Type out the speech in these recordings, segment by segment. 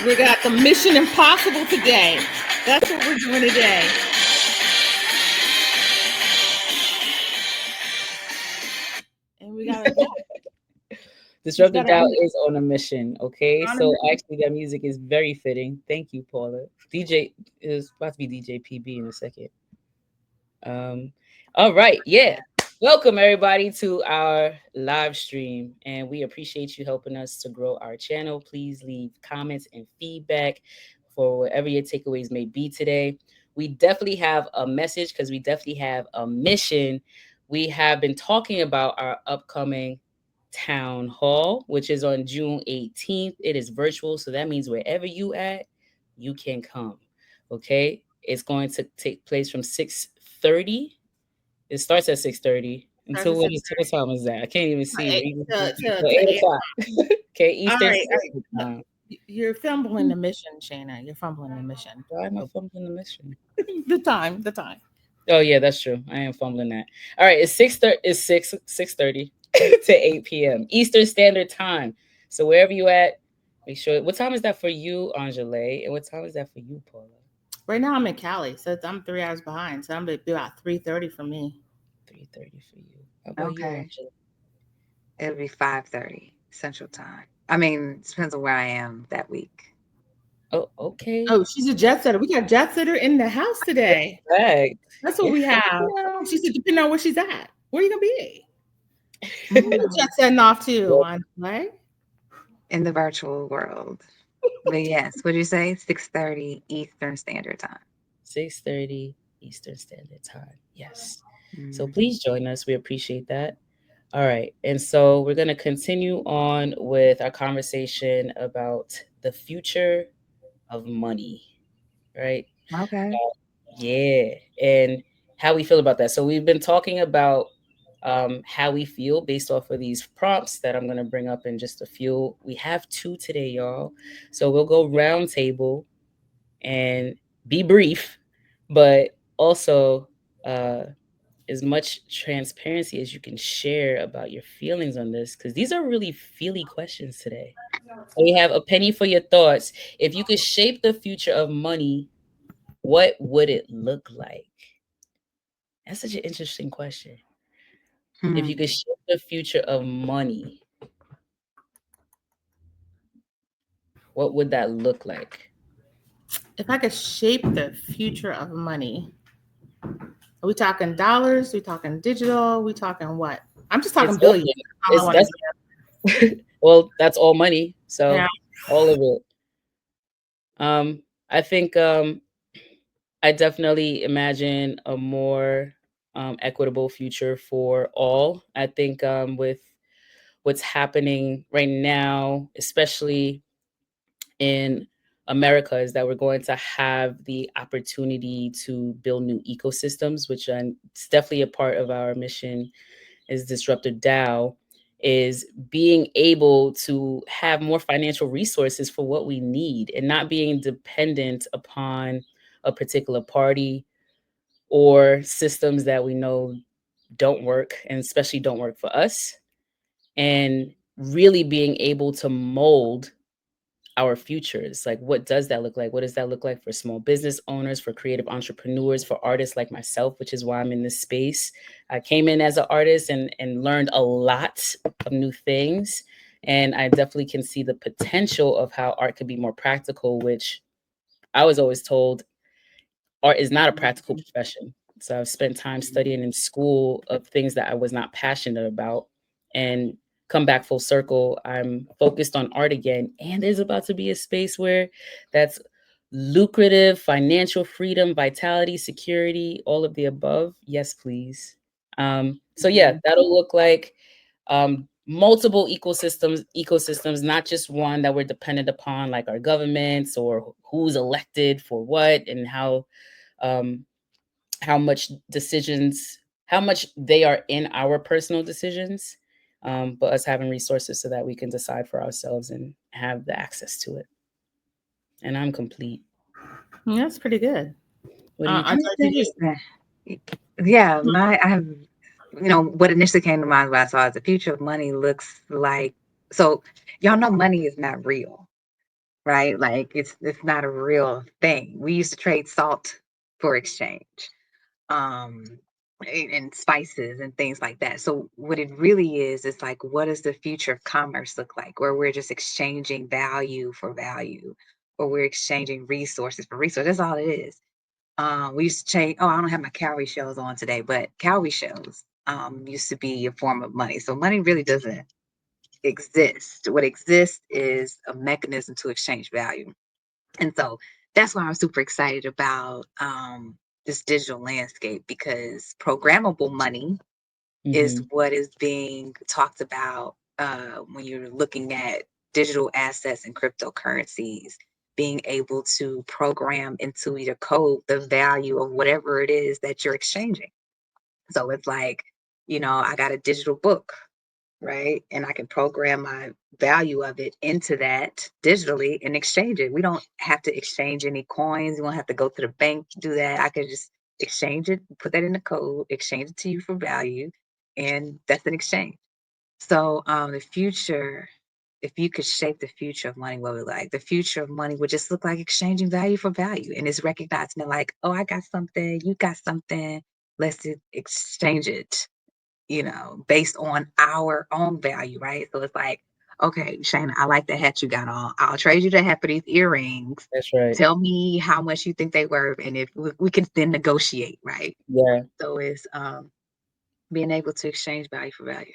We got the Mission Impossible today. That's what we're doing today. And we got a He's Disruptive got a Doubt is on a mission. Okay, on a so mission. actually that music is very fitting. Thank you, Paula. DJ is about to be DJ PB in a second. Um, all right, yeah. Welcome everybody to our live stream, and we appreciate you helping us to grow our channel. Please leave comments and feedback for whatever your takeaways may be today. We definitely have a message because we definitely have a mission. We have been talking about our upcoming town hall, which is on June 18th. It is virtual, so that means wherever you at, you can come. Okay, it's going to take place from 6:30. It starts at 6:30 Starts until at what time is that? I can't even see. 8 So to 8 8. o'clock. Okay, All Eastern right. All right. Standard No, Time. you're fumbling the mission, Shayna. You're fumbling the mission. Why am I fumbling the mission? The time. Oh yeah, that's true. I am fumbling that. All right, it's 6:30. It's 6:30 to 8 p.m. Eastern Standard Time. So wherever you at, make sure. What time is that for you, Angele? And what time is that for you, Paula? Right now I'm in Cali, so I'm 3 hours behind. So I'm gonna be about 3:30 for me. 3:30 for you. How about you, Okay. Angela? It'll be 5:30 Central Time. I mean, it depends on where I am that week. Oh, okay. Oh, she's a jet setter. We got a jet setter in the house today. Right. That's what we have. She said, depending on where she's at. Where are you gonna be? Mm, Jet setting off too, on right? in the virtual world. But yes, what did you say? 6:30 Eastern Standard Time. 6:30 Eastern Standard Time. Yes. So Mhm. please join us. We appreciate that. All right. And so we're going to continue on with our conversation about the future of money, right? Okay. Yeah. And how we feel about that. So we've been talking about how we feel based off of these prompts that I'm going to bring up in just a few. We have two today, y'all. So we'll go round table and be brief, but also uh, as much transparency as you can share about your feelings on this, because these are really feely questions today. So we have a penny for your thoughts. If you could shape the future of money, what would it look like? That's such an interesting question. If you Hmm. could shape the future of money, what would that look like? If I could shape the future of money, are we talking dollars? We talking digital? We talking what? I'm just talking It's all, billions. All I it's want to that's well, that's all money. do. So Yeah. all of it. I think I definitely imagine a more equitable future for all. I think with what's happening right now, especially in America, is that we're going to have the opportunity to build new ecosystems, which it's definitely a part of our mission is Disruptive DAO, is being able to have more financial resources for what we need and not being dependent upon a particular party or systems that we know don't work and especially don't work for us, and really being able to mold our futures. Like, what does that look like? What does that look like for small business owners, for creative entrepreneurs, for artists like myself, which is why I'm in this space. I came in as an artist and learned a lot of new things, and I definitely can see the potential of how art could be more practical, which I was always told art is not a practical profession. So I've spent time studying in school of things that I was not passionate about, and come back full circle. I'm focused on art again, and there's about to be a space where that's lucrative, financial freedom, vitality, security, all of the above. Yes, please. So yeah, Mhm. that'll look like multiple ecosystems, not just one that we're dependent upon, like our governments or who's elected for what and um, how much decisions, how much they are in our personal decisions, but us having resources so that we can decide for ourselves and have the access to it. And I'm complete. Yeah, that's pretty good. What do you I think? That's thought you just interesting. Yeah, I have, what initially came to mind when I saw the future of money looks like. So, y'all know money is not real. right? Like it's not a real thing. We used to trade salt for exchange, um, and spices and things like that. So what it really is like, what does the future of commerce look like? Where we're just exchanging value for value, or we're exchanging resources for resources. That's all it is. We used to change. Oh, I don't have my cowrie shells on today, but cowrie shells used to be a form of money. So money really doesn't exist. What exists is a mechanism to exchange value. And so that's why I'm super excited about this digital landscape, because programmable money is Hmm. what is being talked about when you're looking at digital assets and cryptocurrencies, being able to program into your code the value of whatever it is that you're exchanging. So it's like, I got a digital book, right? And I can program my value of it into that digitally and exchange it. We don't have to exchange any coins. We don't have to go to the bank to do that. I could just exchange it, put that in the code, exchange it to you for value, and that's an exchange. So the future, if you could shape the future of money, what would like? The future of money would just look like exchanging value for value, and it's recognizing it like, oh, I got something, you got something, let's exchange it, based on our own value, right? So it's like, okay, Shayna, I like the hat you got on. I'll trade you the hat for these earrings. That's right. Tell me how much you think they worth, and if we can then negotiate, right? Yeah. So it's being able to exchange value for value.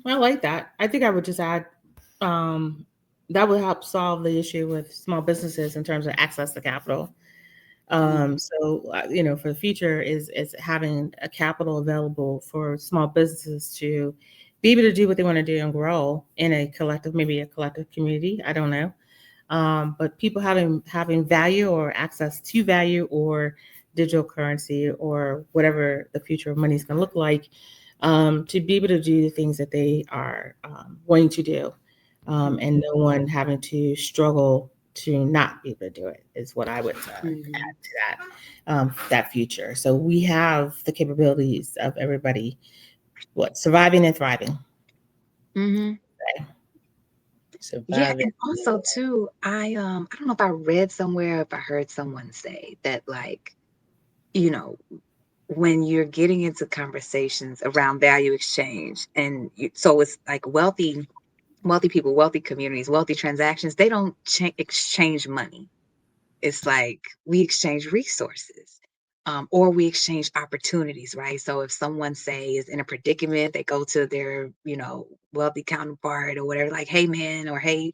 I like that. I think I would just add um, that would help solve the issue with small businesses in terms of access to capital. For the future is having a capital available for small businesses to be able to do what they want to do and grow in a collective, maybe a collective community. I don't know. But people having value or access to value or digital currency or whatever the future of money is going to look like, to be able to do the things that they are wanting to do, and no one having to struggle to not be able to do it is what I would add to that future. So we have the capabilities of everybody, surviving and thriving. Mm-hmm. Yeah, Surviving. and also too, I don't know if I read somewhere, if I heard someone say that, like, you know, when you're getting into conversations around value exchange, and so it's like wealthy people, wealthy communities, wealthy transactions, they don't exchange money. It's like we exchange resources, or we exchange opportunities, right? So if someone, say, is in a predicament, they go to their, wealthy counterpart or whatever, like, hey man, or hey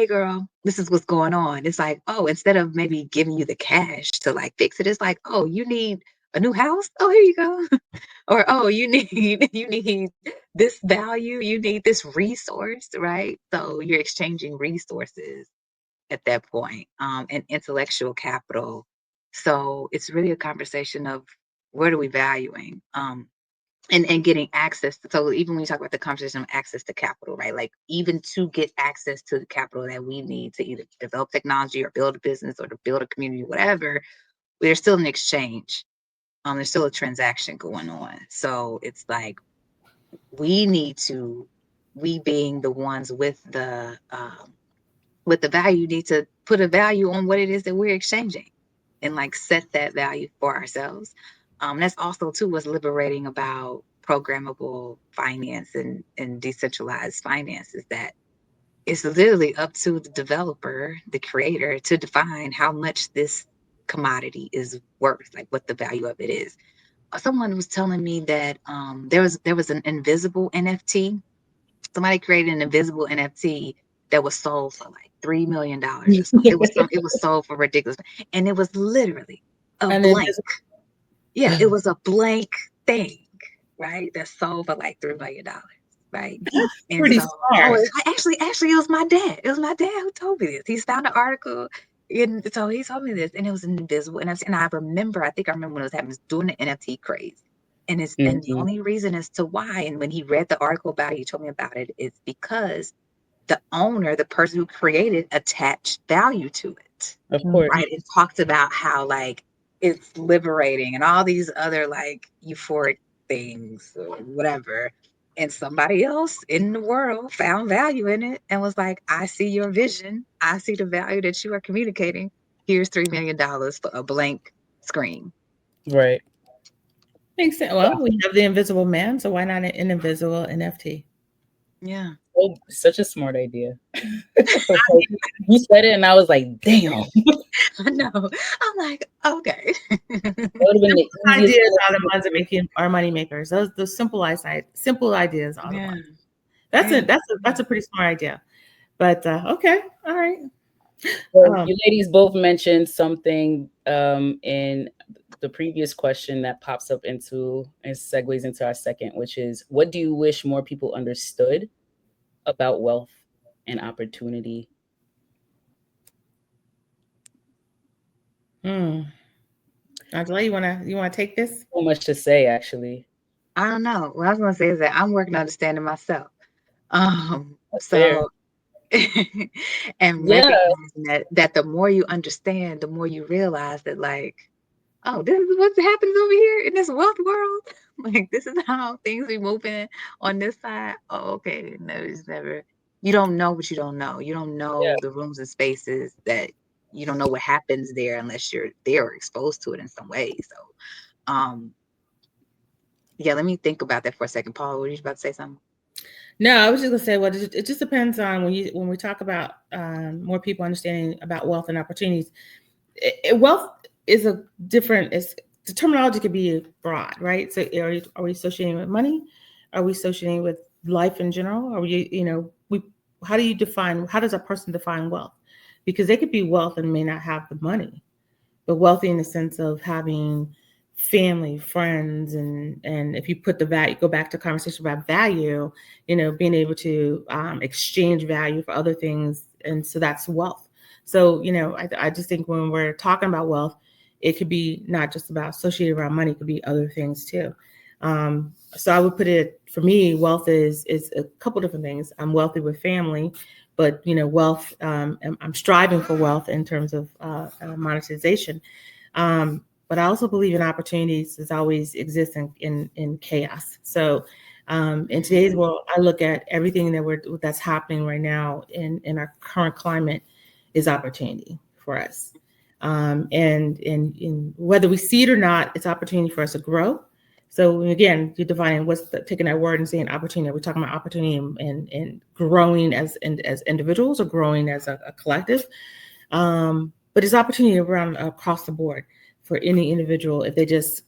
girl, this is what's going on. It's like, oh, instead of maybe giving you the cash to like fix it, it's like, oh, you need a new house, oh, here you go. Or, oh, you need you need this value, you need this resource, right? So you're exchanging resources at that point, and intellectual capital. So it's really a conversation of what are we valuing, and getting access to. So even when you talk about the conversation of access to capital, right? Like, even to get access to the capital that we need to either develop technology or build a business or to build a community, whatever, there's still an exchange. There's still a transaction going on. So it's like we being the ones with the value, need to put a value on what it is that we're exchanging, and like set that value for ourselves. That's also too what's liberating about programmable finance and decentralized finance, is that it's literally up to the developer, the creator, to define how much this commodity is worth, like what the value of it is. Someone was telling me that there was an invisible NFT. Somebody created an invisible NFT that was sold for like $3 million or something. It was sold for ridiculous, and it was literally a And then blank. Yeah, it was a blank thing, right? That sold for like $3 million, right? that's And pretty so, smart. actually, it was my dad. It was my dad who told me this. He's found an article, and so he told me this, and it was an invisible NFT. And I think I remember when it was happening, it was during the NFT craze. And the Mhm. only reason as to why, and when he read the article about it, he told me about it, is because the owner, the person who created, attached value to it, Of Mm. course. right? It talked about how, like, it's liberating and all these other like euphoric things or whatever. and somebody else in the world found value in it and was like, I see your vision. I see the value that you are communicating. Here's $3 million for a blank screen. Right. Makes sense. Well, we have the Invisible Man, so why not an invisible NFT? Yeah. Oh, such a smart idea. You said it, and I was like, "Damn!" I know. I'm like, okay. That would have been the easiest. Ideas are the ones that make you our money makers. Those the simple ideas are the Yeah. ones. That's a pretty smart idea. But okay, all right. Well, you ladies both mentioned something in the previous question that pops up into and segues into our second, which is, what do you wish more people understood about wealth and opportunity? Angela, you wanna take this? So much to say, actually. I don't know. What I was gonna say is that I'm working on understanding myself. That's fair. So and Yeah. recognizing that the more you understand, the more you realize that, like, oh, this is what happens over here in this wealth world. Like, this is how things be moving on this side. Oh, okay. No, it's never. You don't know what you don't know. You don't know the rooms and spaces that you don't know what happens there unless you're there or exposed to it in some way. So, yeah, let me think about that for a second. Paul, were you about to say something? No, I was just gonna say, well, it just depends on when we talk about more people understanding about wealth and opportunities. Wealth is a different. The terminology could be broad, right? So, are we associating with money? Are we associating with life in general? Are we, how do you define? How does a person define wealth? Because they could be wealth and may not have the money, but wealthy in the sense of having family, friends, and if you put the value, go back to conversation about value, being able to exchange value for other things, and so that's wealth. So I just think when we're talking about wealth, it could be not just about associated around money; it could be other things too. So I would put it, for me, wealth is a couple different things. I'm wealthy with family, but wealth. I'm striving for wealth in terms of monetization. But I also believe in opportunities as always exist in chaos. So in today's world, I look at everything that's happening right now in our current climate is opportunity for us. And whether we see it or not, it's opportunity for us to grow. So again, you're defining taking that word and saying opportunity. We're talking about opportunity and growing as individuals or growing as a collective. But it's opportunity around across the board for any individual if they just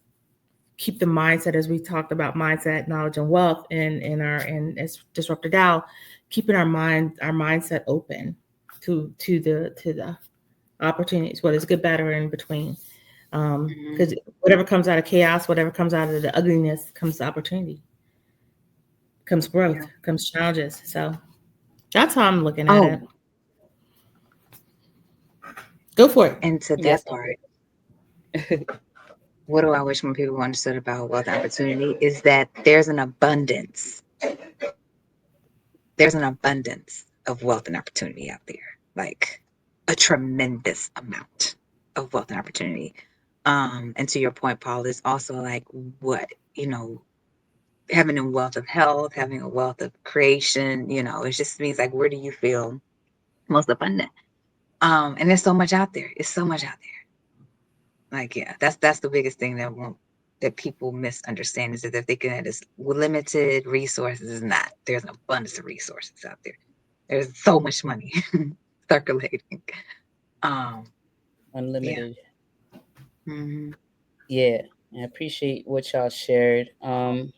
keep the mindset, as we talked about mindset, knowledge, and wealth, and as Disruptor DAO, keeping our mindset open to the opportunities, whether it's good, bad, or in between. Because whatever comes out of chaos, whatever comes out of the ugliness, comes opportunity, comes growth, comes challenges. So that's how I'm looking at it. Go for it. And to that part, what do I wish more people understood about wealth and opportunity is that there's an abundance. There's an abundance of wealth and opportunity out there, like a tremendous amount of wealth and opportunity. And to your point, Paul, is also like what, having a wealth of health, having a wealth of creation, it just means like, where do you feel most abundant? And there's so much out there. It's so much out there. Like, yeah, that's the biggest thing that people misunderstand is that they're thinking that it's limited resources. Is not. There's an abundance of resources out there. There's so much money circulating. Unlimited. Yeah. Mm-hmm. Yeah, I appreciate what y'all shared. One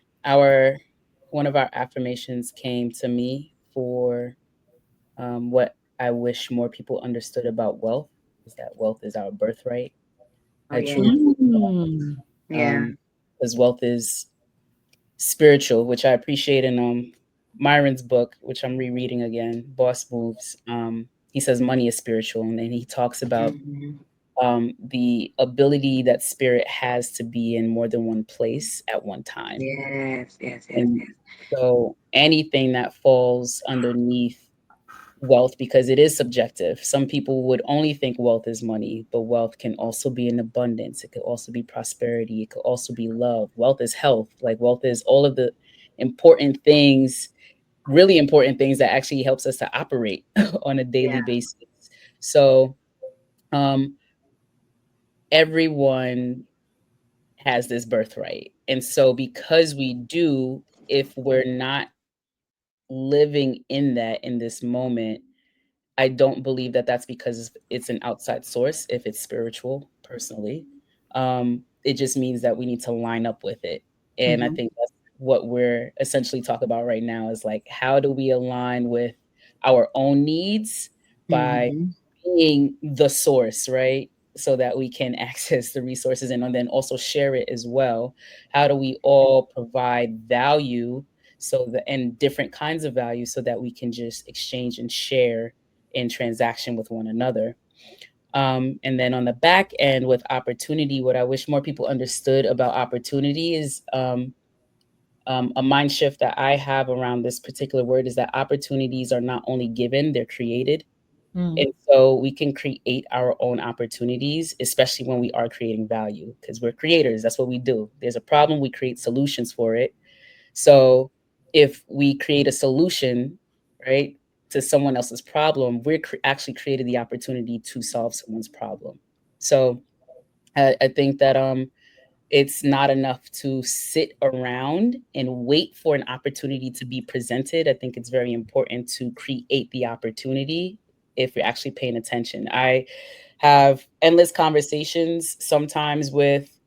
of our affirmations came to me for what I wish more people understood about wealth is that wealth is our birthright. Oh, I yeah. truly Yeah. because wealth is spiritual, which I appreciate in Myron's book, which I'm rereading again, Boss Moves. He says money is spiritual, and then he talks about the ability that spirit has to be in more than one place at one time. Yes. So anything that falls underneath wealth, because it is subjective. Some people would only think wealth is money, but wealth can also be an abundance. It could also be prosperity. It could also be love. Wealth is health. Like wealth is all of the important things, really important things that actually helps us to operate on a daily Yeah. basis. So everyone has this birthright. And so because we do, if we're not living in that in this moment, I don't believe that that's because it's an outside source, if it's spiritual, personally. It just means that we need to line up with it. And I Mhm. think that's what we're essentially talking about right now is like, how do we align with our own needs by Mhm. being the source, right? So that we can access the resources and then also share it as well. How do we all provide value so that and different kinds of value so that we can just exchange and share in transaction with one another. And then on the back end with opportunity, what I wish more people understood about opportunity is a mind shift that I have around this particular word is that opportunities are not only given, they're created. Mm. And so we can create our own opportunities, especially when we are creating value, because we're creators. That's what we do. There's a problem, we create solutions for it. So if we create a solution, right, to someone else's problem, we're actually created the opportunity to solve someone's problem. So I think that it's not enough to sit around and wait for an opportunity to be presented. I think it's very important to create the opportunity if you're actually paying attention. I have endless conversations sometimes with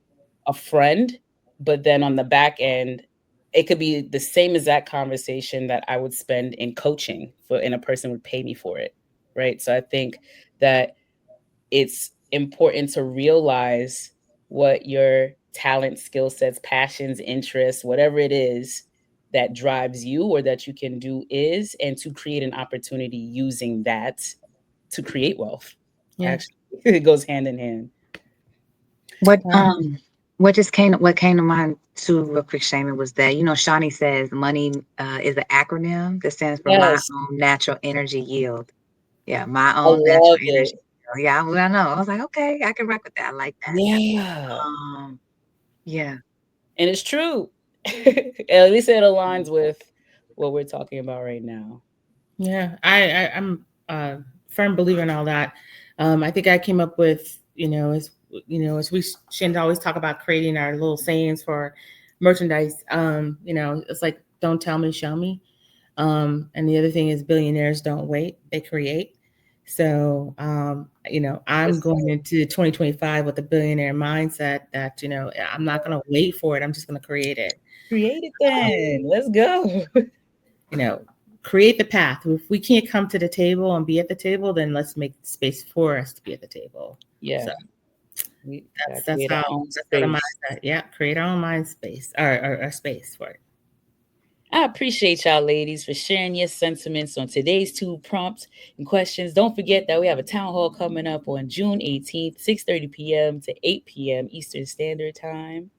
a friend, but then on the back end, it could be the same exact conversation that I would spend in coaching for, and a person would pay me for it. Right. So I think that it's important to realize what your talent, skill sets, passions, interests, whatever it is that drives you or that you can do is, and to create an opportunity using that to create wealth. Yeah. Actually, it goes hand in hand. What Wow. what came to mind too real quick, Shaman, was that Shawnee says money is an acronym that stands for my Yes, own natural energy yield. Yeah, my I own love natural energy it. yield. Yeah, I know. I was like, okay, I can rock with that. I like that. Yeah, Yeah. and it's true. At least it aligns with what we're talking about right now. Yeah, I'm a firm believer in all that. I think I came up with, as we shouldn't always talk about creating our little sayings for merchandise. It's like, don't tell me, show me. And the other thing is billionaires don't wait, they create. So, I'm Yes, going into 2025 with a billionaire mindset that, I'm not going to wait for it. I'm just going to create it. create it then. Let's go. you know, create the path. If we can't come to the table and be at the table, then let's make space for us to be at the table. Yeah, So we gotta that's create our how own that's how the space. mindset. Yeah, create our own mind space or space for it. I appreciate y'all ladies for sharing your sentiments on today's two prompts and questions. Don't forget that we have a town hall coming up on June 18th, 6:30 p.m. to 8 p.m. Eastern Standard Time.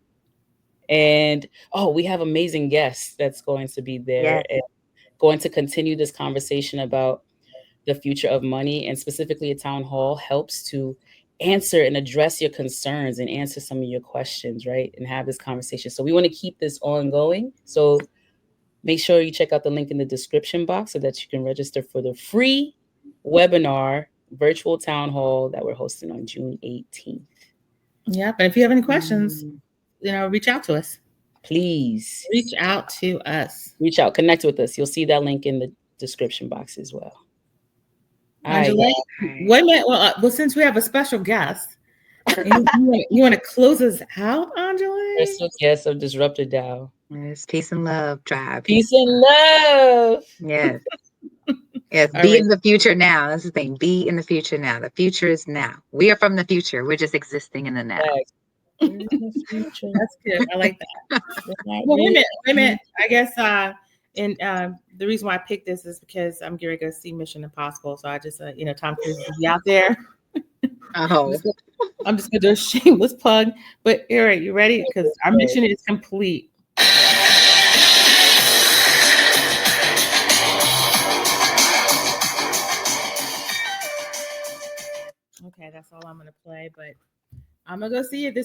And we have amazing guests that's going to be there Yes. and going to continue this conversation about the future of money. And specifically, a town hall helps to answer and address your concerns and answer some of your questions, right? And have this conversation. So we want to keep this ongoing. So make sure you check out the link in the description box so that you can register for the free webinar virtual town hall that we're hosting on June 18th. Yep. And if you have any questions, Mm. reach out to us. Please Reach out to us. reach out, connect with us. You'll see that link in the description box as well. All right, Angela, y'all. Right. wait a minute. Well, since we have a special guest, you want to close us out, Angela? Special guest of Disruptor Dow. Yes. Peace and love, tribe. Peace and love. Yes. Yes. All Be right. in the future now. That's the thing. Be in the future now. The future is now. We are from the future. We're just existing in the now. Yes. We're in the future. That's good. I like that. We're not Well, wait a real. minute. Wait a minute. I guess and the reason why I picked this is because I'm getting ready to go see Mission Impossible. So I just Tom Cruise is out there. Oh. I'm just gonna do a shameless plug. But all right, you ready? Because our mission is complete. Okay, that's all I'm gonna play. But I'm gonna go see it this